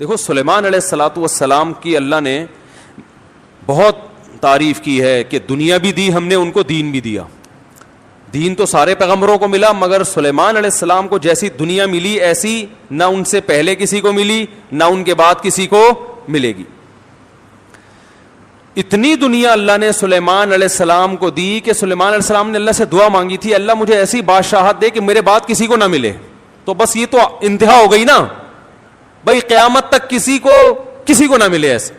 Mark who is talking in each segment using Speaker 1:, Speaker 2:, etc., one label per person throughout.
Speaker 1: دیکھو سلیمان علیہ الصلوۃ والسلام کی اللہ نے بہت تعریف کی ہے کہ دنیا بھی دی ہم نے ان کو، دین بھی دیا. دین تو سارے پیغمبروں کو ملا، مگر سلیمان علیہ السلام کو جیسی دنیا ملی ایسی نہ ان سے پہلے کسی کو ملی نہ ان کے بعد کسی کو ملے گی. اتنی دنیا اللہ نے سلیمان علیہ السلام کو دی کہ سلیمان علیہ السلام نے اللہ سے دعا مانگی تھی، اللہ مجھے ایسی بادشاہت دے کہ میرے بعد کسی کو نہ ملے. تو بس یہ تو انتہا ہو گئی نا بھائی، قیامت تک کسی کو نہ ملے، ایسے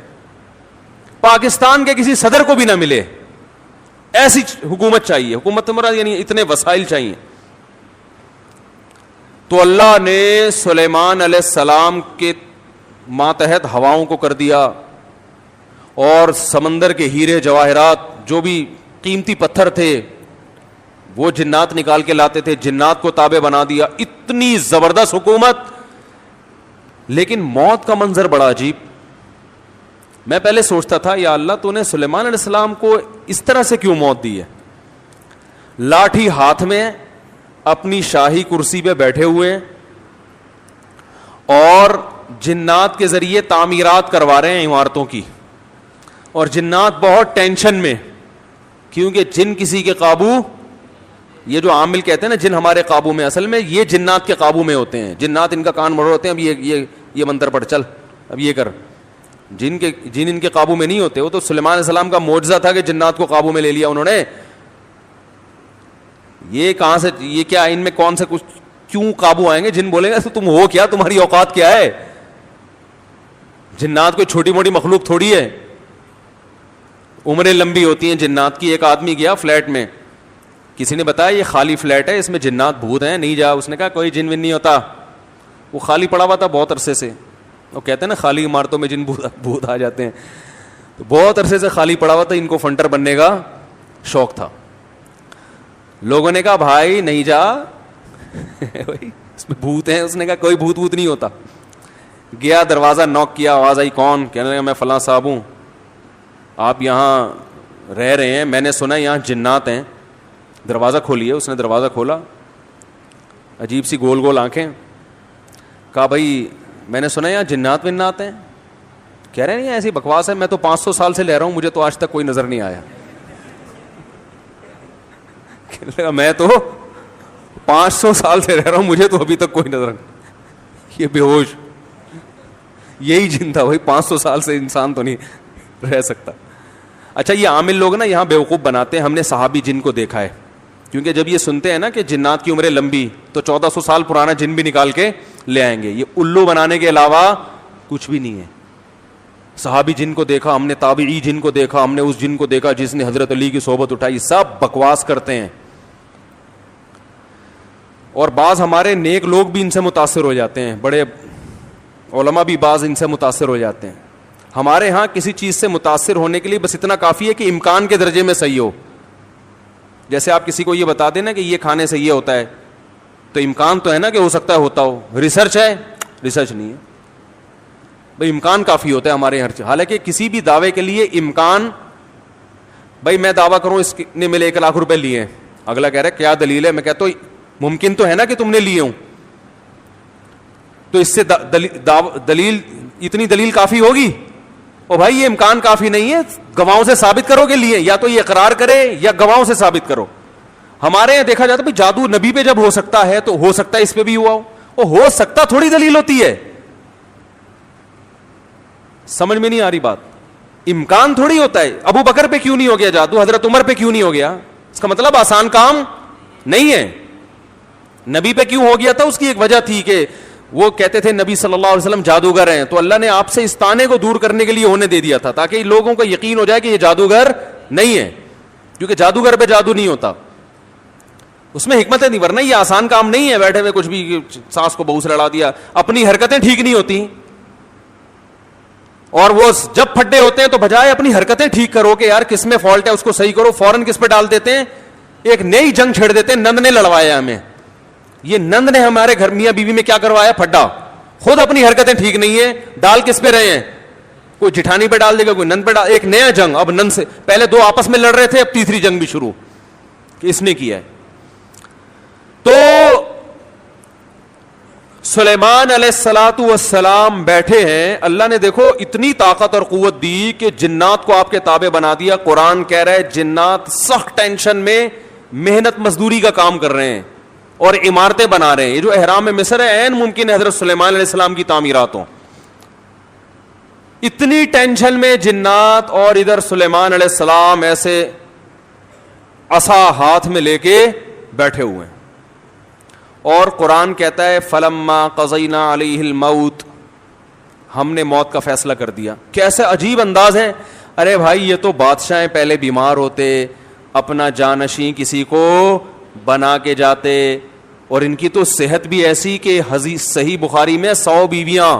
Speaker 1: پاکستان کے کسی صدر کو بھی نہ ملے، ایسی حکومت چاہیے. حکومت مراد یعنی اتنے وسائل چاہیے. تو اللہ نے سلیمان علیہ السلام کے ماتحت ہواؤں کو کر دیا، اور سمندر کے ہیرے جواہرات جو بھی قیمتی پتھر تھے وہ جنات نکال کے لاتے تھے، جنات کو تابع بنا دیا. اتنی زبردست حکومت. لیکن موت کا منظر بڑا عجیب. میں پہلے سوچتا تھا یا اللہ تو نے سلیمان علیہ السلام کو اس طرح سے کیوں موت دی ہے؟ لاٹھی ہاتھ میں، اپنی شاہی کرسی پہ بیٹھے ہوئے، اور جنات کے ذریعے تعمیرات کروا رہے ہیں عمارتوں کی. اور جنات بہت ٹینشن میں، کیونکہ جن کسی کے قابو، یہ جو عامل کہتے ہیں نا جن ہمارے قابو میں، اصل میں یہ جنات کے قابو میں ہوتے ہیں. جنات ان کا کان مڑ ہوتے ہیں، اب یہ منتر پڑھ، چل اب یہ کر. جن ان کے قابو میں نہیں ہوتے. وہ تو سلیمان علیہ السلام کا معجزہ تھا کہ جنات کو قابو میں لے لیا انہوں نے. یہ کہاں سے، یہ کیا ان میں کون سے کچھ کیوں قابو آئیں گے؟ جن بولیں گے تم ہو کیا، تمہاری اوقات کیا ہے؟ جنات کوئی چھوٹی موٹی مخلوق تھوڑی ہے، عمریں لمبی ہوتی ہیں جنات کی. ایک آدمی گیا فلیٹ میں، کسی نے بتایا یہ خالی فلیٹ ہے، اس میں جنات بھوت ہیں، نہیں جا. اس نے کہا کوئی جن ون نہیں ہوتا. وہ خالی پڑا ہوا تھا بہت عرصے سے. وہ کہتے ہیں نا خالی عمارتوں میں جن بھوت آ جاتے ہیں. تو بہت عرصے سے خالی پڑا ہوا تھا، ان کو فنٹر بننے کا شوق تھا. لوگوں نے کہا بھائی نہیں جا اس میں بھوت ہیں. اس نے کہا کوئی بھوت نہیں ہوتا. گیا دروازہ نوک کیا، آواز آئی کون؟ کہنے لگا میں فلاں صاحب ہوں، آپ یہاں رہ رہے ہیں، میں نے سنا یہاں جنات ہیں، دروازہ کھولیے. اس نے دروازہ کھولا، عجیب سی گول گول آنکھیں. کہا بھائی میں نے سنا یہاں جنات ونات ہیں. کہہ رہے نہیں ایسی بکواس ہے، میں تو 500 سال سے رہ رہا ہوں، مجھے تو آج تک کوئی نظر نہیں آیا. کہنے لگا میں تو 500 سال سے رہ رہا ہوں، مجھے تو ابھی تک کوئی نظر نہیں. یہ بے ہوش یہی جن تھا. بھائی 500 سال سے انسان تو نہیں رہ سکتا. اچھا یہ عامل لوگ نا یہاں بیوقوف بناتے ہیں. ہم نے صحابی جن کو دیکھا ہے، کیونکہ جب یہ سنتے ہیں نا کہ جنات کی عمریں لمبی، تو 1400 سال پرانا جن بھی نکال کے لے آئیں گے. یہ الو بنانے کے علاوہ کچھ بھی نہیں ہے. صحابی جن کو دیکھا ہم نے، تابعی جن کو دیکھا ہم نے، اس جن کو دیکھا جس نے حضرت علی کی صحبت اٹھائی. سب بکواس کرتے ہیں. اور بعض ہمارے نیک لوگ بھی ان سے متاثر ہو جاتے ہیں، بڑے علماء بھی بعض ان سے متاثر ہو جاتے ہیں. ہمارے ہاں کسی چیز سے متاثر ہونے کے لیے بس اتنا کافی ہے کہ امکان کے درجے میں صحیح ہو. جیسے آپ کسی کو یہ بتا دیں نا کہ یہ کھانے سے یہ ہوتا ہے، تو امکان تو ہے نا کہ ہو سکتا ہے ہوتا ہو. ریسرچ ہے؟ ریسرچ نہیں ہے بھائی، امکان کافی ہوتا ہے ہمارے ہر چیز. حالانکہ کسی بھی دعوے کے لیے امکان، بھائی میں دعویٰ کروں اس نے ملے 1 لاکھ روپے لیے ہیں، اگلا کہہ رہا ہے کیا دلیل ہے؟ میں کہتا ہوں ممکن تو ہے نا کہ تم نے لیے ہوں، تو اس سے دلیل، اتنی دلیل کافی ہوگی؟ او بھائی یہ امکان کافی نہیں ہے، گواہوں سے ثابت کرو کہ لیے. یا تو یہ اقرار کرے یا گواہوں سے ثابت کرو. ہمارے یہاں دیکھا جاتا ہے جادو نبی پہ جب ہو سکتا ہے تو ہو سکتا ہے اس پہ بھی ہوا ہو سکتا تھوڑی دلیل ہوتی ہے. سمجھ میں نہیں آ رہی بات. امکان تھوڑی ہوتا ہے. ابو بکر پہ کیوں نہیں ہو گیا جادو، حضرت عمر پہ کیوں نہیں ہو گیا؟ اس کا مطلب آسان کام نہیں ہے. نبی پہ کیوں ہو گیا تھا؟ اس کی ایک وجہ تھی کہ وہ کہتے تھے نبی صلی اللہ علیہ وسلم جادوگر ہیں، تو اللہ نے آپ سے اس طعنے کو دور کرنے کے لیے ہونے دے دیا تھا تاکہ لوگوں کو یقین ہو جائے کہ یہ جادوگر نہیں ہے، کیونکہ جادوگر پہ جادو نہیں ہوتا. اس میں حکمتیں نہیں، ورنہ یہ آسان کام نہیں ہے بیٹھے ہوئے کچھ بھی سانس کو بہو سے لڑا دیا. اپنی حرکتیں ٹھیک نہیں ہوتی، اور وہ جب پھڈے ہوتے ہیں تو بجائے اپنی حرکتیں ٹھیک کرو کہ یار کس میں فالٹ ہے اس کو صحیح کرو، فوراً کس پہ ڈال دیتے ہیں؟ ایک نئی جنگ چھیڑ دیتے ہیں. نند نے لڑوایا ہمیں، یہ نند نے ہمارے گھر میاں بیوی میں کیا کروایا؟ پھڈا. خود اپنی حرکتیں ٹھیک نہیں ہیں، ڈال کس پہ رہے ہیں؟ کوئی جٹھانی پہ ڈال دے گا، کوئی نند پہ ڈال. ایک نیا جنگ. اب نند سے پہلے 2 آپس میں لڑ رہے تھے، اب تیسری جنگ بھی شروع کہ اس نے کیا ہے. تو سلیمان علیہ الصلوۃ والسلام بیٹھے ہیں, اللہ نے دیکھو اتنی طاقت اور قوت دی کہ جنات کو آپ کے تابع بنا دیا. قرآن کہہ رہا ہے جنات سخت ٹینشن میں محنت مزدوری کا کام کر رہے ہیں اور عمارتیں بنا رہے ہیں. یہ جو احرام مصر ہے عین ممکن ہے حضرت سلیمان علیہ السلام کی تعمیرات ہوں. اتنی ٹینشن میں جنات, اور ادھر سلیمان علیہ السلام ایسے عصا ہاتھ میں لے کے بیٹھے ہوئے ہیں. اور قرآن کہتا ہے فلما قضینا علیہ الموت, ہم نے موت کا فیصلہ کر دیا. کیسے عجیب انداز ہے. ارے بھائی یہ تو بادشاہ پہلے بیمار ہوتے, اپنا جانشین کسی کو بنا کے جاتے, اور ان کی تو صحت بھی ایسی کہ حدیث صحیح بخاری میں 100 بیویاں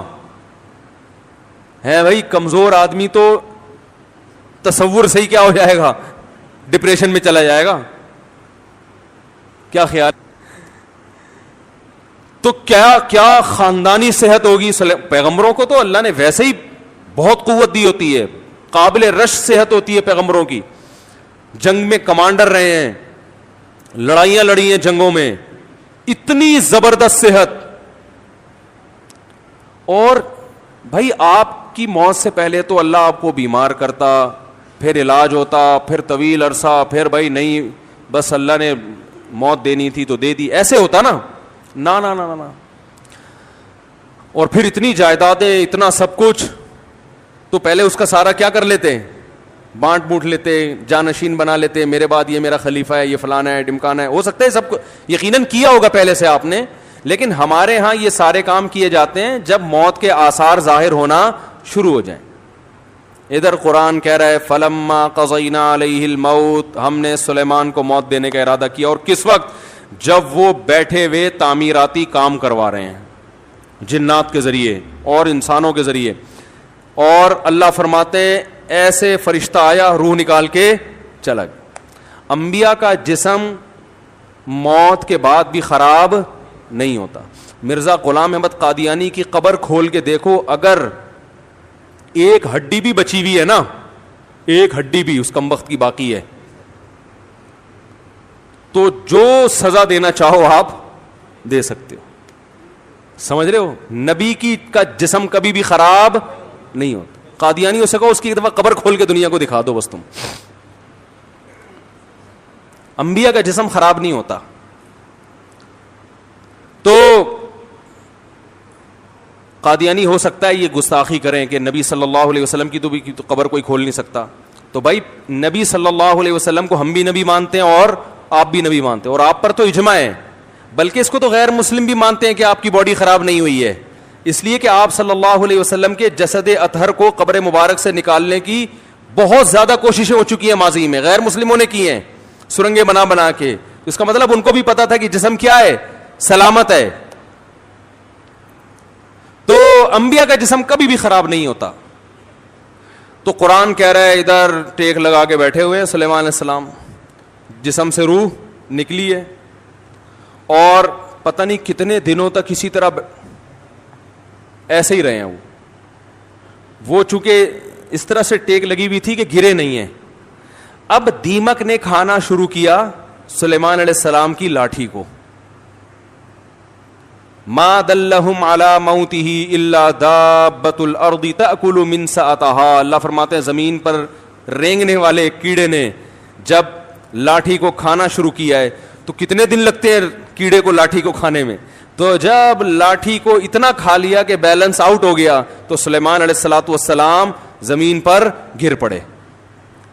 Speaker 1: ہیں. بھائی کمزور آدمی تو تصور صحیح کیا ہو جائے گا, ڈپریشن میں چلا جائے گا. کیا خیال؟ تو کیا خاندانی صحت ہوگی. پیغمبروں کو تو اللہ نے ویسے ہی بہت قوت دی ہوتی ہے, قابل رش صحت ہوتی ہے پیغمبروں کی. جنگ میں کمانڈر رہے ہیں, لڑائیاں لڑی ہیں جنگوں میں, اتنی زبردست صحت. اور بھائی آپ کی موت سے پہلے تو اللہ آپ کو بیمار کرتا, پھر علاج ہوتا, پھر طویل عرصہ, پھر بھائی نہیں بس اللہ نے موت دینی تھی تو دے دی, ایسے ہوتا نا. نا نا نا نا. اور پھر اتنی جائیدادیں, اتنا سب کچھ, تو پہلے اس کا سارا کیا کر لیتے, بانٹ بوٹ لیتے, جانشین بنا لیتے, میرے بعد یہ میرا خلیفہ ہے, یہ فلانا ہے, ڈمکانا ہے. ہو سکتا ہے سب کو یقیناً کیا ہوگا پہلے سے آپ نے, لیکن ہمارے ہاں یہ سارے کام کیے جاتے ہیں جب موت کے آثار ظاہر ہونا شروع ہو جائیں. ادھر قرآن کہہ رہا ہے فلما قضینا علیہ الموت, ہم نے سلیمان کو موت دینے کا ارادہ کیا. اور کس وقت؟ جب وہ بیٹھے ہوئے تعمیراتی کام کروا رہے ہیں جنات کے ذریعے اور انسانوں کے ذریعے. اور اللہ فرماتے ہیں ایسے فرشتہ آیا, روح نکال کے چلا گیا. انبیاء کا جسم موت کے بعد بھی خراب نہیں ہوتا. مرزا غلام احمد قادیانی کی قبر کھول کے دیکھو, اگر ایک ہڈی بھی بچی ہوئی ہے نا, ایک ہڈی بھی اس کمبخت کی باقی ہے, تو جو سزا دینا چاہو آپ دے سکتے ہو. سمجھ رہے ہو؟ نبی کی کا جسم کبھی بھی خراب نہیں ہوتا. قادیانی ہو سکا اس کی ایک دفعہ قبر کھول کے دنیا کو دکھا دو بس تم. انبیاء کا جسم خراب نہیں ہوتا. تو قادیانی ہو سکتا ہے یہ گستاخی کریں کہ نبی صلی اللہ علیہ وسلم کی تو قبر کوئی کھول نہیں سکتا. تو بھائی نبی صلی اللہ علیہ وسلم کو ہم بھی نبی مانتے ہیں اور آپ بھی نبی مانتے ہیں, اور آپ پر تو اجماع ہے, بلکہ اس کو تو غیر مسلم بھی مانتے ہیں کہ آپ کی باڈی خراب نہیں ہوئی ہے, اس لیے کہ آپ صلی اللہ علیہ وسلم کے جسد اطہر کو قبر مبارک سے نکالنے کی بہت زیادہ کوششیں ہو چکی ہیں ماضی میں, غیر مسلموں نے کی ہیں سرنگیں بنا بنا کے. اس کا مطلب ان کو بھی پتا تھا کہ جسم کیا ہے, سلامت ہے. تو انبیاء کا جسم کبھی بھی خراب نہیں ہوتا. تو قرآن کہہ رہا ہے ادھر ٹیک لگا کے بیٹھے ہوئے ہیں سلیمان علیہ السلام, جسم سے روح نکلی ہے, اور پتہ نہیں کتنے دنوں تک اسی طرح ایسے ہی رہے ہیں. وہ چونکہ اس طرح سے ٹیک لگی ہوئی تھی کہ گرے نہیں ہیں. اب دیمک نے کھانا شروع کیا سلیمان علیہ السلام کی لاٹھی کو. ما دلہم علی موتہ الا دابۃ الارض تأکل من سأتہا. اللہ فرماتے ہیں زمین پر رینگنے والے کیڑے نے جب لاٹھی کو کھانا شروع کیا ہے, تو کتنے دن لگتے ہیں کیڑے کو لاٹھی کو کھانے میں. تو جب لاٹھی کو اتنا کھا لیا کہ بیلنس آؤٹ ہو گیا, تو سلیمان علیہ الصلوۃ والسلام زمین پر گر پڑے.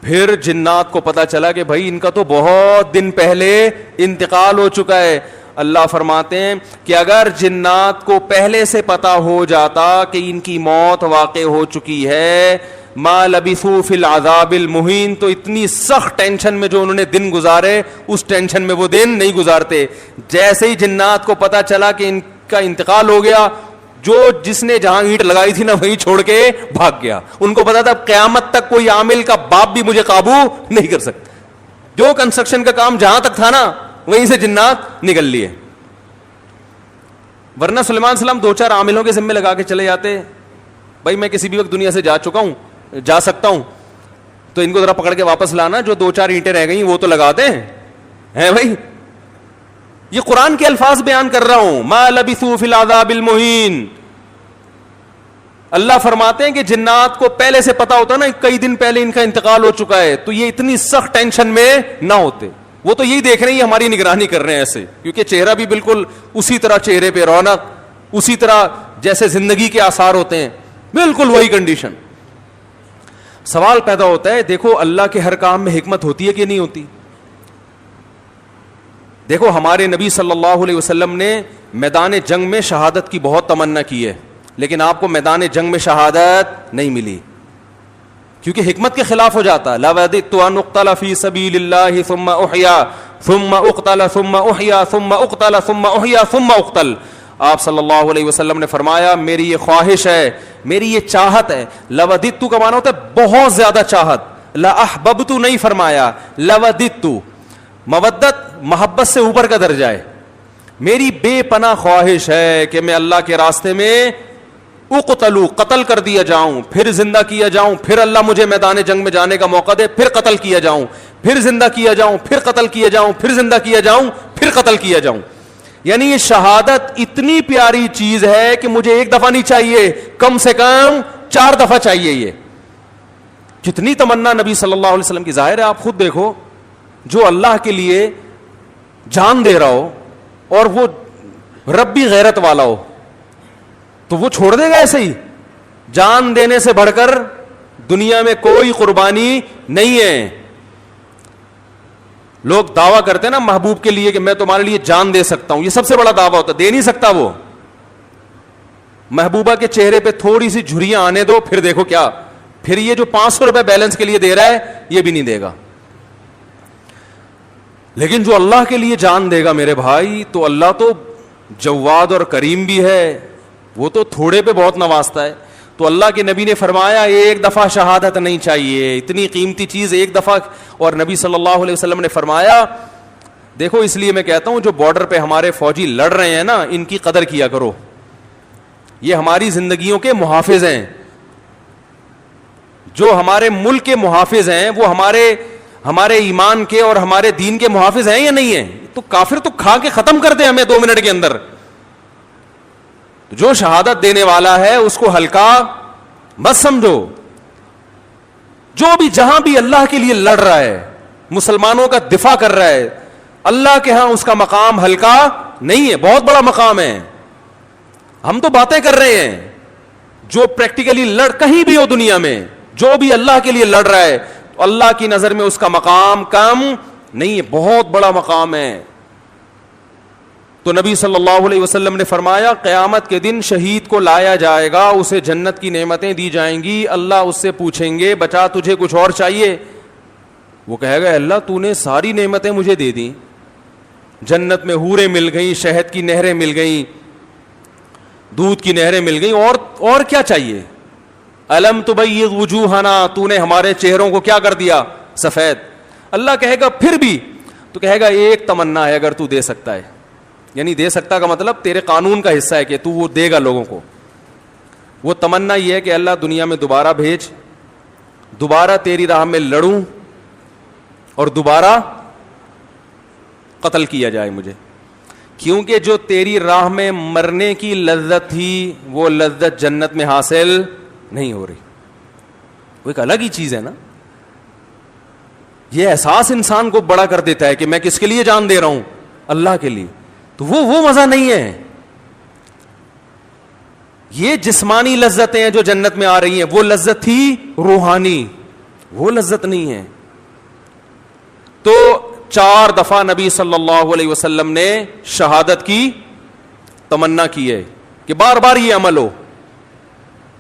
Speaker 1: پھر جنات کو پتا چلا کہ بھائی ان کا تو بہت دن پہلے انتقال ہو چکا ہے. اللہ فرماتے ہیں کہ اگر جنات کو پہلے سے پتا ہو جاتا کہ ان کی موت واقع ہو چکی ہے, ما لبثوا فی العذاب المہین, تو اتنی سخت ٹینشن میں جو انہوں نے دن گزارے اس ٹینشن میں وہ دن نہیں گزارتے. جیسے ہی جنات کو پتا چلا کہ ان کا انتقال ہو گیا, جس نے جہاں اینٹ لگائی تھی نا وہیں چھوڑ کے بھاگ گیا. ان کو پتا تھا قیامت تک کوئی عامل کا باپ بھی مجھے قابو نہیں کر سکتا. جو کنسٹرکشن کا کام جہاں تک تھا نا وہیں سے جنات نکل لیے. ورنہ سلیمان علیہ السلام 2-4 عاملوں کے ذمہ لگا کے چلے جاتے, بھائی میں کسی بھی وقت دنیا سے جا چکا ہوں, جا سکتا ہوں, تو ان کو ذرا پکڑ کے واپس لانا, جو 2-4 اینٹیں رہ گئی وہ تو لگا دیں ہیں بھائی. یہ قرآن کے الفاظ بیان کر رہا ہوں. ما لبثوا فی العذاب المہین. اللہ فرماتے ہیں کہ جنات کو پہلے سے پتا ہوتا نا کئی دن پہلے ان کا انتقال ہو چکا ہے, تو یہ اتنی سخت ٹینشن میں نہ ہوتے. وہ تو یہی دیکھ رہے ہیں ہماری نگرانی کر رہے ہیں ایسے, کیونکہ چہرہ بھی بالکل اسی طرح, چہرے پہ رونق اسی طرح جیسے زندگی کے آثار ہوتے ہیں, بالکل وہی کنڈیشن. سوال پیدا ہوتا ہے, دیکھو اللہ کے ہر کام میں حکمت ہوتی ہے کہ نہیں ہوتی؟ دیکھو ہمارے نبی صلی اللہ علیہ وسلم نے میدان جنگ میں شہادت کی بہت تمنا کی ہے, لیکن آپ کو میدان جنگ میں شہادت نہیں ملی, کیونکہ حکمت کے خلاف ہو جاتا. لَوَدِدتُّ أَنْ أُقْتَلَ فِي سَبِيلِ اللَّهِ ثُمَّ أُحْيَا ثُمَّ أُقْتَلَ ثُمَّ أُحْيَا ثُمَّ أُقْتَلَ ثُمَّ أُحْيَا ثُمَّ أُقْتَلَ. آپ صلی اللہ علیہ وسلم نے فرمایا میری یہ خواہش ہے, میری یہ چاہت ہے. لَوَدِدتُّ کا معنی ہوتا ہے بہت زیادہ چاہت. لَأَحْبَبْتُ نہیں فرمایا, لَوَدِدتُّ. مودت محبت سے اوپر کا درجہ ہے. میری بے پناہ خواہش ہے کہ میں اللہ کے راستے میں اقتلو, قتل کر دیا جاؤں, پھر زندہ کیا جاؤں, پھر اللہ مجھے میدان جنگ میں جانے کا موقع دے, پھر قتل کیا جاؤں, پھر زندہ کیا جاؤں, پھر قتل کیا جاؤں, پھر زندہ کیا جاؤں, پھر قتل کیا جاؤں. یعنی یہ شہادت اتنی پیاری چیز ہے کہ مجھے ایک دفعہ نہیں چاہیے, کم سے کم 4 دفعہ چاہیے. یہ کتنی تمنا نبی صلی اللہ علیہ وسلم کی. ظاہر ہے آپ خود دیکھو, جو اللہ کے لیے جان دے رہا ہو اور وہ ربی غیرت والا ہو تو وہ چھوڑ دے گا ایسے ہی؟ جان دینے سے بڑھ کر دنیا میں کوئی قربانی نہیں ہے. لوگ دعویٰ کرتے ہیں نا محبوب کے لیے کہ میں تمہارے لیے جان دے سکتا ہوں, یہ سب سے بڑا دعویٰ ہوتا ہے. دے نہیں سکتا وہ. محبوبہ کے چہرے پہ تھوڑی سی جھریاں آنے دو, پھر دیکھو کیا, پھر یہ جو 500 روپے بیلنس کے لیے دے رہا ہے یہ بھی نہیں دے گا. لیکن جو اللہ کے لیے جان دے گا میرے بھائی, تو اللہ تو جواد اور کریم بھی ہے, وہ تو تھوڑے پہ بہت نوازتا ہے. تو اللہ کے نبی نے فرمایا ایک دفعہ شہادت نہیں چاہیے, اتنی قیمتی چیز ایک دفعہ. اور نبی صلی اللہ علیہ وسلم نے فرمایا, دیکھو اس لیے میں کہتا ہوں جو بارڈر پہ ہمارے فوجی لڑ رہے ہیں نا, ان کی قدر کیا کرو. یہ ہماری زندگیوں کے محافظ ہیں. جو ہمارے ملک کے محافظ ہیں وہ ہمارے ایمان کے اور ہمارے دین کے محافظ ہیں یا نہیں ہیں؟ تو کافر تو کھا کے ختم کر دے ہمیں 2 منٹ کے اندر. جو شہادت دینے والا ہے اس کو ہلکا مت سمجھو. جو بھی جہاں بھی اللہ کے لیے لڑ رہا ہے, مسلمانوں کا دفاع کر رہا ہے, اللہ کے ہاں اس کا مقام ہلکا نہیں ہے, بہت بڑا مقام ہے. ہم تو باتیں کر رہے ہیں, جو پریکٹیکلی لڑ کہیں بھی ہو دنیا میں, جو بھی اللہ کے لیے لڑ رہا ہے, اللہ کی نظر میں اس کا مقام کم نہیں ہے, بہت بڑا مقام ہے. تو نبی صلی اللہ علیہ وسلم نے فرمایا قیامت کے دن شہید کو لایا جائے گا, اسے جنت کی نعمتیں دی جائیں گی. اللہ اس سے پوچھیں گے بچا تجھے کچھ اور چاہیے؟ وہ کہے گا اللہ تو نے ساری نعمتیں مجھے دے دیں, جنت میں حوریں مل گئیں, شہد کی نہریں مل گئیں, دودھ کی نہریں مل گئیں, اور کیا چاہیے؟ الم تبیض وجوہنا, تو نے ہمارے چہروں کو کیا کر دیا؟ سفید. اللہ کہے گا پھر بھی؟ تو کہے گا ایک تمنا ہے اگر تو دے سکتا ہے. یعنی دے سکتا کا مطلب تیرے قانون کا حصہ ہے کہ تو وہ دے گا لوگوں کو. وہ تمنا یہ ہے کہ اللہ دنیا میں دوبارہ بھیج, دوبارہ تیری راہ میں لڑوں اور دوبارہ قتل کیا جائے مجھے, کیونکہ جو تیری راہ میں مرنے کی لذت تھی وہ لذت جنت میں حاصل نہیں ہو رہی. وہ ایک الگ ہی چیز ہے نا. یہ احساس انسان کو بڑا کر دیتا ہے کہ میں کس کے لیے جان دے رہا ہوں؟ اللہ کے لیے. تو وہ مزہ نہیں ہے. یہ جسمانی لذتیں ہیں جو جنت میں آ رہی ہیں, وہ لذت تھی روحانی, وہ لذت نہیں ہے. تو 4 دفعہ نبی صلی اللہ علیہ وسلم نے شہادت کی تمنا کی ہے کہ بار بار یہ عمل ہو,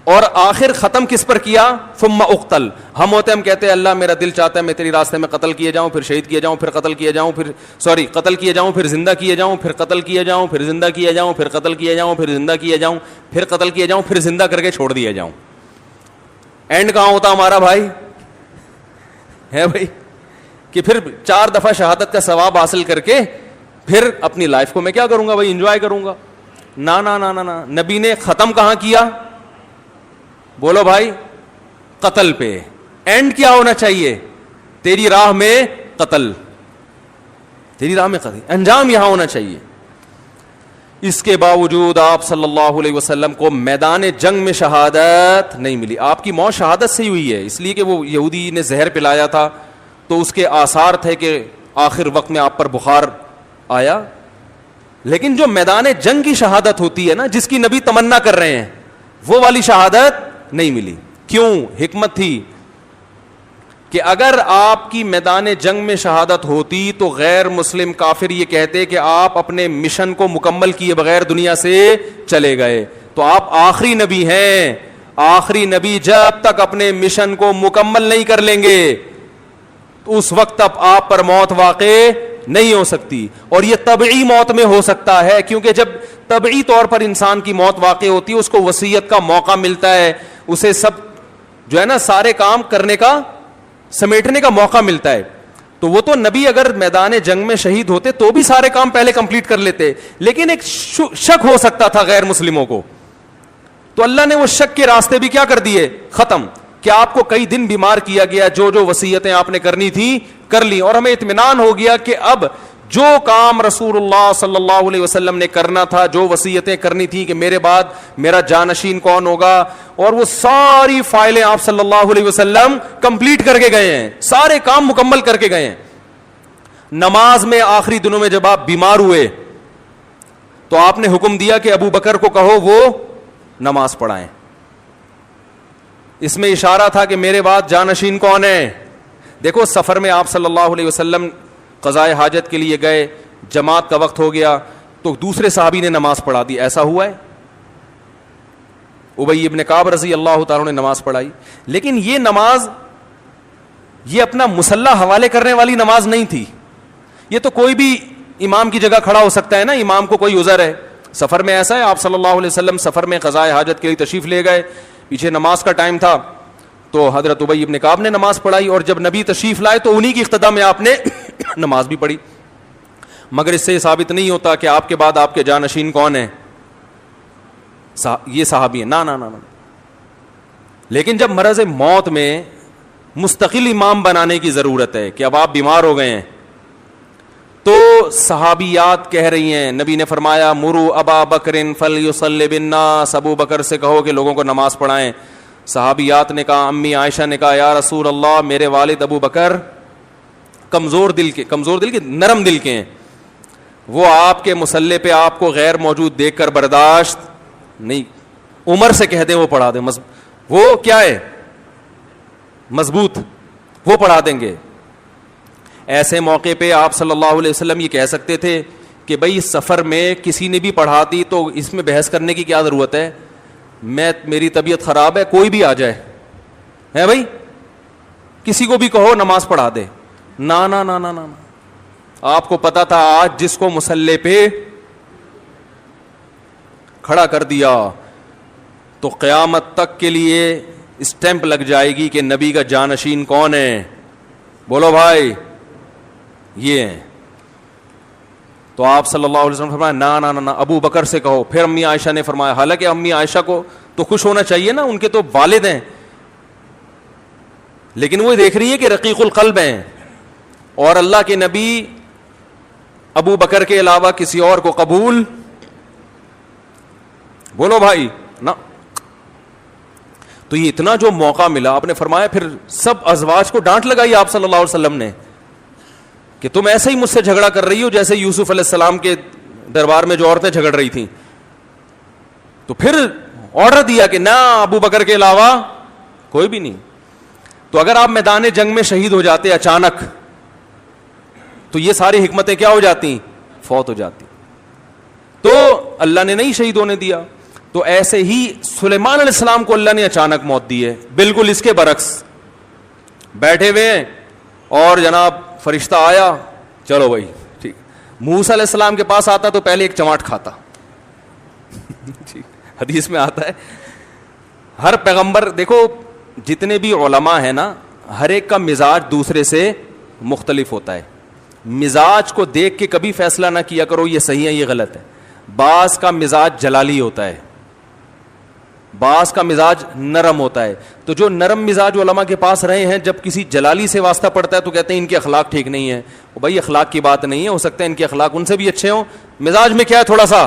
Speaker 1: اور آخر ختم کس پر کیا؟ ثم اقتل. ہم ہوتے ہم کہتے ہیں اللہ میرا دل چاہتا ہے میں تیری راستے میں قتل کیے جاؤں, پھر شہید کیے جاؤں, پھر قتل کیے جاؤں, قتل کیے جاؤں, پھر زندہ کیے جاؤں, پھر قتل کیے جاؤں, پھر زندہ کیے جاؤں, پھر قتل کیے جاؤں, پھر زندہ کیے جاؤں, پھر قتل کیے جاؤں, پھر زندہ کر کے چھوڑ دیا جاؤں. اینڈ کہاں ہوتا ہمارا بھائی؟ ہے بھائی کہ پھر 4 دفعہ شہادت کا ثواب حاصل کر کے پھر اپنی لائف کو میں کیا کروں گا بھائی؟ انجوائے کروں گا. نا نا نا نا. نبی نے ختم کہاں کیا؟ بولو بھائی, قتل پہ. اینڈ کیا ہونا چاہیے؟ تیری راہ میں قتل. تیری راہ میں قتل, انجام یہاں ہونا چاہیے. اس کے باوجود آپ صلی اللہ علیہ وسلم کو میدان جنگ میں شہادت نہیں ملی. آپ کی موت شہادت سے ہی ہوئی ہے, اس لیے کہ وہ یہودی نے زہر پلایا تھا تو اس کے آثار تھے کہ آخر وقت میں آپ پر بخار آیا. لیکن جو میدان جنگ کی شہادت ہوتی ہے نا, جس کی نبی تمنا کر رہے ہیں, وہ والی شہادت نہیں ملی. کیوں؟ حکمت تھی کہ اگر آپ کی میدان جنگ میں شہادت ہوتی تو غیر مسلم کافر یہ کہتے کہ آپ اپنے مشن کو مکمل کیے بغیر دنیا سے چلے گئے. تو آپ آخری نبی ہیں, آخری نبی جب تک اپنے مشن کو مکمل نہیں کر لیں گے تو اس وقت تک آپ پر موت واقع نہیں ہو سکتی. اور یہ طبعی موت میں ہو سکتا ہے, کیونکہ جب طبعی طور پر انسان کی موت واقع ہوتی ہے اس کو وصیت کا موقع ملتا ہے, اسے سب جو ہے نا سارے کام کرنے کا, سمیٹنے کا موقع ملتا ہے. تو وہ تو نبی اگر میدان جنگ میں شہید ہوتے تو بھی سارے کام پہلے کمپلیٹ کر لیتے, لیکن ایک شک ہو سکتا تھا غیر مسلموں کو, تو اللہ نے وہ شک کے راستے بھی کیا کر دیے, ختم. کہ آپ کو کئی دن بیمار کیا گیا, جو جو وصیتیں آپ نے کرنی تھی کر لی, اور ہمیں اطمینان ہو گیا کہ اب جو کام رسول اللہ صلی اللہ علیہ وسلم نے کرنا تھا, جو وصیتیں کرنی تھی کہ میرے بعد میرا جانشین کون ہوگا, اور وہ ساری فائلیں آپ صلی اللہ علیہ وسلم کمپلیٹ کر کے گئے ہیں, سارے کام مکمل کر کے گئے ہیں. نماز میں آخری دنوں میں جب آپ بیمار ہوئے تو آپ نے حکم دیا کہ ابو بکر کو کہو وہ نماز پڑھائیں. اس میں اشارہ تھا کہ میرے بعد جانشین کون ہے. دیکھو سفر میں آپ صلی اللہ علیہ وسلم قضائے حاجت کے لیے گئے, جماعت کا وقت ہو گیا تو دوسرے صحابی نے نماز پڑھا دی. ایسا ہوا ہے؟ ابی ابن کعب رضی اللہ تعالیٰ نے نماز پڑھائی, لیکن یہ نماز یہ اپنا مسلح حوالے کرنے والی نماز نہیں تھی. یہ تو کوئی بھی امام کی جگہ کھڑا ہو سکتا ہے نا, امام کو کوئی عذر ہے. سفر میں ایسا ہے, آپ صلی اللہ علیہ وسلم سفر میں قضائے حاجت کے لیے تشریف لے گئے, پیچھے نماز کا ٹائم تھا تو حضرت ابی ابن کعب نے نماز پڑھائی, اور جب نبی تشریف لائے تو انہی کی اقتدا میں آپ نے نماز بھی پڑھی. مگر اس سے یہ ثابت نہیں ہوتا کہ آپ کے بعد آپ کے جانشین کون ہیں, یہ صحابی ہیں, نا. لیکن جب مرض موت میں مستقل امام بنانے کی ضرورت ہے کہ اب آپ بیمار ہو گئے ہیں, تو صحابیات کہہ رہی ہیں, نبی نے فرمایا مرو ابا بکر فلیصلی بالناس, ابو بکر سے کہو کہ لوگوں کو نماز پڑھائیں. صحابیات نے کہا, امی عائشہ نے کہا یا رسول اللہ میرے والد ابو بکر کمزور دل کے نرم دل کے ہیں, وہ آپ کے مصلی پہ آپ کو غیر موجود دیکھ کر برداشت نہیں, عمر سے کہہ دیں وہ پڑھا دیں, وہ کیا ہے مضبوط, وہ پڑھا دیں گے. ایسے موقع پہ آپ صلی اللہ علیہ وسلم یہ کہہ سکتے تھے کہ بھئی سفر میں کسی نے بھی پڑھا دی تو اس میں بحث کرنے کی کیا ضرورت ہے, میری طبیعت خراب ہے کوئی بھی آ جائے ہے بھائی, کسی کو بھی کہو نماز پڑھا دے. نا نا نا نا نا, آپ کو پتا تھا آج جس کو مصلی پہ کھڑا کر دیا تو قیامت تک کے لیے اسٹیمپ لگ جائے گی کہ نبی کا جانشین کون ہے. بولو بھائی یہ ہیں. تو آپ صلی اللہ علیہ وسلم فرمایا نا نا نا ابو بکر سے کہو. پھر امی عائشہ نے فرمایا, حالانکہ امی عائشہ کو تو خوش ہونا چاہیے نا, ان کے تو والد ہیں, لیکن وہ دیکھ رہی ہے کہ رقیق القلب ہیں, اور اللہ کے نبی ابو بکر کے علاوہ کسی اور کو قبول, بولو بھائی نا. تو یہ اتنا جو موقع ملا, آپ نے فرمایا پھر سب ازواج کو ڈانٹ لگائی آپ صلی اللہ علیہ وسلم نے کہ تم ایسے ہی مجھ سے جھگڑا کر رہی ہو جیسے یوسف علیہ السلام کے دربار میں جو عورتیں جھگڑ رہی تھیں. تو پھر آرڈر دیا کہ نہ ابو بکر کے علاوہ کوئی بھی نہیں. تو اگر آپ میدان جنگ میں شہید ہو جاتے اچانک تو یہ ساری حکمتیں کیا ہو جاتی, فوت ہو جاتی. تو اللہ نے نہیں شہید ہونے دیا. تو ایسے ہی سلیمان علیہ السلام کو اللہ نے اچانک موت دی ہے, بالکل اس کے برعکس. بیٹھے ہوئے ہیں اور جناب فرشتہ آیا, چلو بھائی ٹھیک. موسیٰ علیہ السلام کے پاس آتا تو پہلے ایک چماٹ کھاتا. حدیث میں آتا ہے ہر پیغمبر, دیکھو جتنے بھی علماء ہیں نا, ہر ایک کا مزاج دوسرے سے مختلف ہوتا ہے. مزاج کو دیکھ کے کبھی فیصلہ نہ کیا کرو یہ صحیح ہے یہ غلط ہے. بعض کا مزاج جلالی ہوتا ہے, بعض کا مزاج نرم ہوتا ہے. تو جو نرم مزاج علماء کے پاس رہے ہیں, جب کسی جلالی سے واسطہ پڑتا ہے تو کہتے ہیں ان کے اخلاق ٹھیک نہیں ہے. بھائی اخلاق کی بات نہیں ہے, ہو سکتا ہے ان کے اخلاق ان سے بھی اچھے ہوں, مزاج میں کیا ہے تھوڑا سا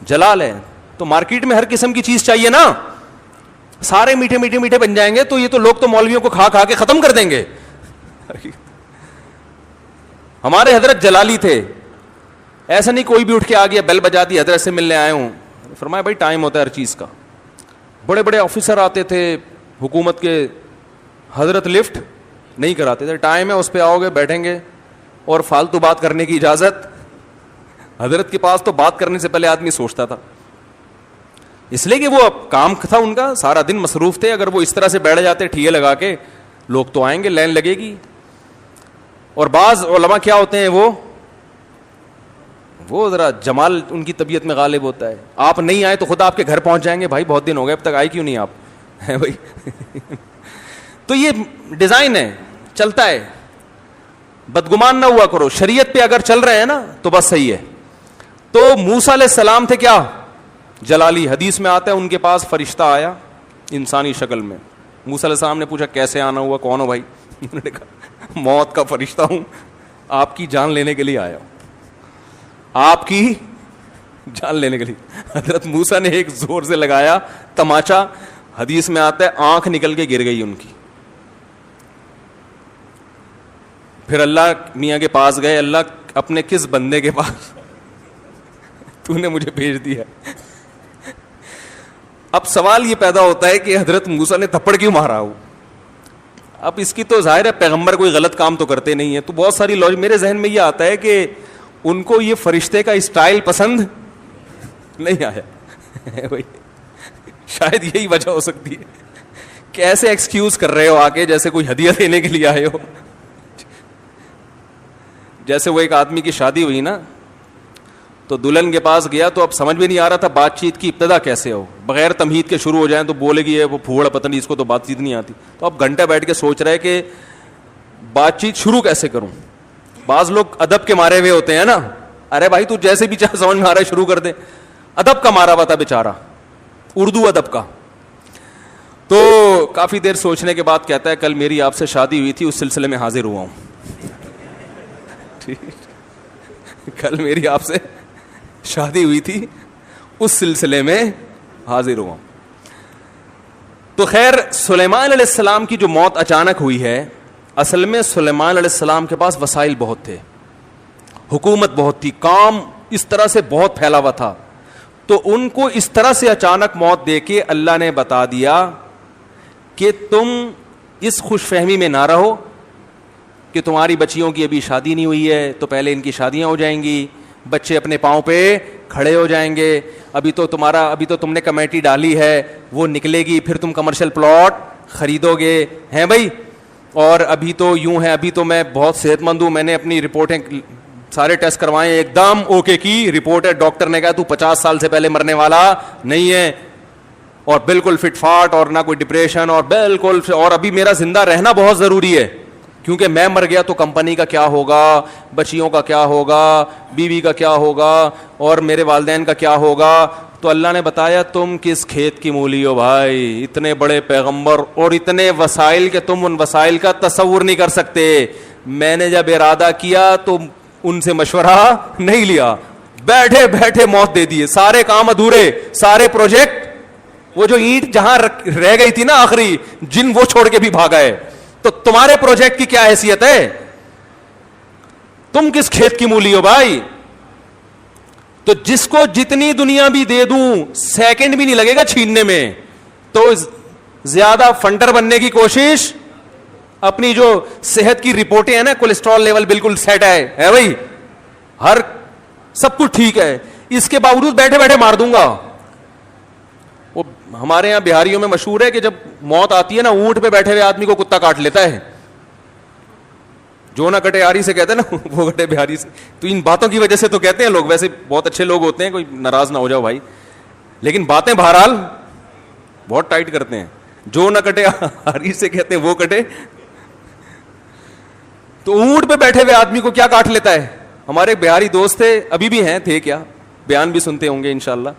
Speaker 1: جلال ہے. تو مارکیٹ میں ہر قسم کی چیز چاہیے نا, سارے میٹھے میٹھے میٹھے بن جائیں گے تو یہ تو لوگ تو مولویوں کو کھا کھا کے ختم کر دیں گے. ہمارے حضرت جلالی تھے, ایسا نہیں کوئی بھی اٹھ کے آ گیا بیل بجا دی حضرت سے ملنے آئے ہوں. فرمایا بھائی ٹائم ہوتا ہے ہر چیز کا. بڑے بڑے آفیسر آتے تھے حکومت کے, حضرت لفٹ نہیں کراتے تھے, ٹائم ہے اس پہ آؤ گے بیٹھیں گے, اور فالتو بات کرنے کی اجازت. حضرت کے پاس تو بات کرنے سے پہلے آدمی سوچتا تھا, اس لیے کہ وہ کام تھا ان کا, سارا دن مصروف تھے. اگر وہ اس طرح سے بیٹھ جاتے ٹھیے لگا کے, لوگ تو آئیں گے, لائن لگے گی. اور بعض علماء کیا ہوتے ہیں, وہ ذرا جمال ان کی طبیعت میں غالب ہوتا ہے. آپ نہیں آئے تو خود آپ کے گھر پہنچ جائیں گے, بھائی بہت دن ہو گئے اب تک آئے کیوں نہیں آپ, ہے بھائی. تو یہ ڈیزائن ہے, چلتا ہے. بدگمان نہ ہوا کرو, شریعت پہ اگر چل رہے ہیں نا تو بس صحیح ہے. تو موسیٰ علیہ السلام تھے کیا, جلالی. حدیث میں آتا ہے ان کے پاس فرشتہ آیا انسانی شکل میں. موسیٰ علیہ السلام نے پوچھا کیسے آنا ہوا, کون ہو بھائی؟ انہوں نے کہا موت کا فرشتہ ہوں, آپ کی جان لینے کے لیے آیا ہوں, آپ کی جان لینے کے لیے. حضرت موسیٰ نے ایک زور سے لگایا تماچا, حدیث میں آتا ہے آنکھ نکل کے گر گئی ان کی. پھر اللہ میاں کے پاس گئے, اللہ اپنے کس بندے کے پاس تو نے مجھے بھیج دیا. اب سوال یہ پیدا ہوتا ہے کہ حضرت موسیٰ نے تھپڑ کیوں مارا ہو. اب اس کی تو ظاہر ہے پیغمبر کوئی غلط کام تو کرتے نہیں ہیں, تو بہت ساری لاجک میرے ذہن میں یہ آتا ہے کہ ان کو یہ فرشتے کا اسٹائل پسند نہیں آیا. شاید یہی وجہ ہو سکتی ہے. کیسے ایکسکیوز کر رہے ہو آ کے, جیسے کوئی ہدیہ دینے کے لیے آئے ہو. جیسے وہ ایک آدمی کی شادی ہوئی نا, تو دلہن کے پاس گیا تو اب سمجھ بھی نہیں آ رہا تھا بات چیت کی ابتدا کیسے ہو, بغیر تمہید کے شروع ہو جائیں تو بولے گی وہ پھوڑا پتہ نہیں اس کو تو بات چیت نہیں آتی. تو اب گھنٹہ بیٹھ کے سوچ رہے کہ بات چیت شروع کیسے کروں. بعض لوگ ادب کے مارے ہوئے ہوتے ہیں نا, ارے بھائی تو جیسے بھی چاہے سمجھ میں آ رہا ہے شروع کر دے. ادب کا مارا ہوا تھا بیچارہ, اردو ادب کا. تو کافی دیر سوچنے کے بعد کہتا ہے کل میری آپ سے شادی ہوئی تھی, اس سلسلے میں حاضر ہوا ہوں. کل میری آپ سے شادی ہوئی تھی, اس سلسلے میں حاضر ہوا. تو خیر سلیمان علیہ السلام کی جو موت اچانک ہوئی ہے, اصل میں سلیمان علیہ السلام کے پاس وسائل بہت تھے, حکومت بہت تھی, کام اس طرح سے بہت پھیلا ہوا تھا. تو ان کو اس طرح سے اچانک موت دے کے اللہ نے بتا دیا کہ تم اس خوش فہمی میں نہ رہو کہ تمہاری بچیوں کی ابھی شادی نہیں ہوئی ہے تو پہلے ان کی شادیاں ہو جائیں گی, بچے اپنے پاؤں پہ کھڑے ہو جائیں گے, ابھی تو تم نے کمیٹی ڈالی ہے وہ نکلے گی, پھر تم کمرشل پلاٹ خریدو گے, ہیں بھائی. اور ابھی تو یوں ہے, ابھی تو میں بہت صحت مند ہوں, میں نے اپنی رپورٹیں سارے ٹیسٹ کروائے, ایک دم اوکے کی رپورٹ ہے, ڈاکٹر نے کہا تو 50 سال سے پہلے مرنے والا نہیں ہے, اور بالکل فٹ فاٹ, اور نہ کوئی ڈپریشن, اور بالکل, اور ابھی میرا زندہ رہنا بہت ضروری ہے کیونکہ میں مر گیا تو کمپنی کا کیا ہوگا, بچیوں کا کیا ہوگا, بیوی کا کیا ہوگا, اور میرے والدین کا کیا ہوگا. تو اللہ نے بتایا تم کس کھیت کی مولی ہو بھائی, اتنے بڑے پیغمبر اور اتنے وسائل کہ تم ان وسائل کا تصور نہیں کر سکتے. میں نے جب ارادہ کیا تو ان سے مشورہ نہیں لیا, بیٹھے بیٹھے موت دے دیے, سارے کام ادھورے, سارے پروجیکٹ, وہ جو اینٹ جہاں رہ گئی تھی نا آخری, جن وہ چھوڑ کے بھی بھاگا ہے. تو تمہارے پروجیکٹ کی کیا حیثیت ہے, تم کس کھیت کی مولی ہو بھائی. تو جس کو جتنی دنیا بھی دے دوں سیکنڈ بھی نہیں لگے گا چھیننے میں, تو زیادہ فنڈر بننے کی کوشش, اپنی جو صحت کی رپورٹیں ہیں نا, کولیسٹرول لیول بالکل سیٹ ہے بھائی, ہر سب کچھ ٹھیک ہے, اس کے باوجود بیٹھے بیٹھے مار دوں گا. وہ ہمارے یہاں بہاریوں میں مشہور ہے کہ جب موت آتی ہے نا, اونٹ پہ بیٹھے ہوئے آدمی کو کتا کاٹ لیتا ہے, جو نہ کٹے آری سے کہتے ہیں نا, وہ کٹے بہاری سے. تو ان باتوں کی وجہ سے تو کہتے ہیں لوگ, ویسے بہت اچھے لوگ ہوتے ہیں, کوئی ناراض نہ ہو جاؤ بھائی, لیکن باتیں بہرحال بہت ٹائٹ کرتے ہیں. جو نہ کٹے آری سے کہتے ہیں وہ کٹے. تو اونٹ پہ بیٹھے ہوئے آدمی کو کیا کاٹ لیتا ہے. ہمارے بہاری دوست تھے, ابھی بھی ہیں, تھے کیا, بیان بھی سنتے ہوں گے انشاءاللہ.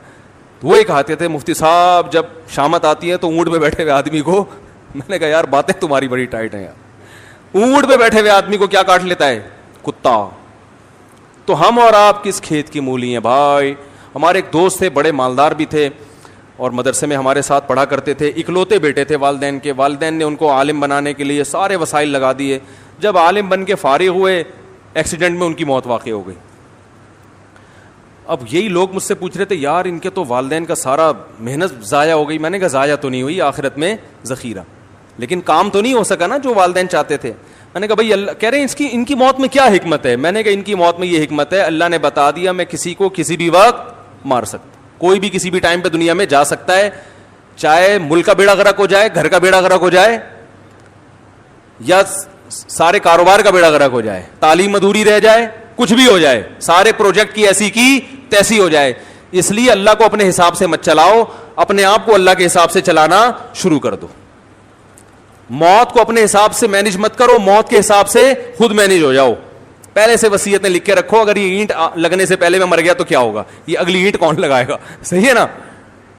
Speaker 1: وہ ایک کہتے تھے مفتی صاحب جب شامت آتی ہے تو اونٹ پہ بیٹھے ہوئے آدمی کو, میں نے کہا یار باتیں تمہاری بڑی ٹائٹ ہیں یار, اونٹ پہ بیٹھے ہوئے آدمی کو کیا کاٹ لیتا ہے؟ کتا. تو ہم اور آپ کس کھیت کی مولی ہیں بھائی. ہمارے ایک دوست تھے, بڑے مالدار بھی تھے, اور مدرسے میں ہمارے ساتھ پڑھا کرتے تھے. اکلوتے بیٹے تھے والدین کے. والدین نے ان کو عالم بنانے کے لیے سارے وسائل لگا دیے. جب عالم بن کے فارغ ہوئے, ایکسیڈنٹ میں ان کی موت واقع ہو گئی. اب یہی لوگ مجھ سے پوچھ رہے تھے یار ان کے تو والدین کا سارا محنت ضائع ہو گئی. میں نے کہا ضائع تو نہیں ہوئی, آخرت میں ذخیرہ, لیکن کام تو نہیں ہو سکا نا جو والدین چاہتے تھے. میں نے کہا بھائی اللہ کہہ رہے ہیں ان کی موت میں کیا حکمت ہے؟ میں نے کہا ان کی موت میں یہ حکمت ہے, اللہ نے بتا دیا میں کسی کو کسی بھی وقت مار سکتا. کوئی بھی کسی بھی ٹائم پہ دنیا میں جا سکتا ہے, چاہے ملک کا بیڑا غرق ہو جائے, گھر کا بیڑا غرق ہو جائے, یا سارے کاروبار کا بیڑا غرق ہو جائے, تعلیم ادھوری رہ جائے, کچھ بھی ہو جائے, سارے پروجیکٹ کی ایسی کی تیسی ہو جائے. اس لیے اللہ کو اپنے حساب سے مت چلاؤ, اپنے آپ کو اللہ کے حساب سے چلانا شروع کر دو. موت کو اپنے حساب سے مینج مت کرو, موت کے حساب سے خود مینج ہو جاؤ. پہلے سے وصیتیں لکھ کے رکھو, اگر یہ اینٹ لگنے سے پہلے میں مر گیا تو کیا ہوگا, یہ اگلی اینٹ کون لگائے گا؟ صحیح ہے نا.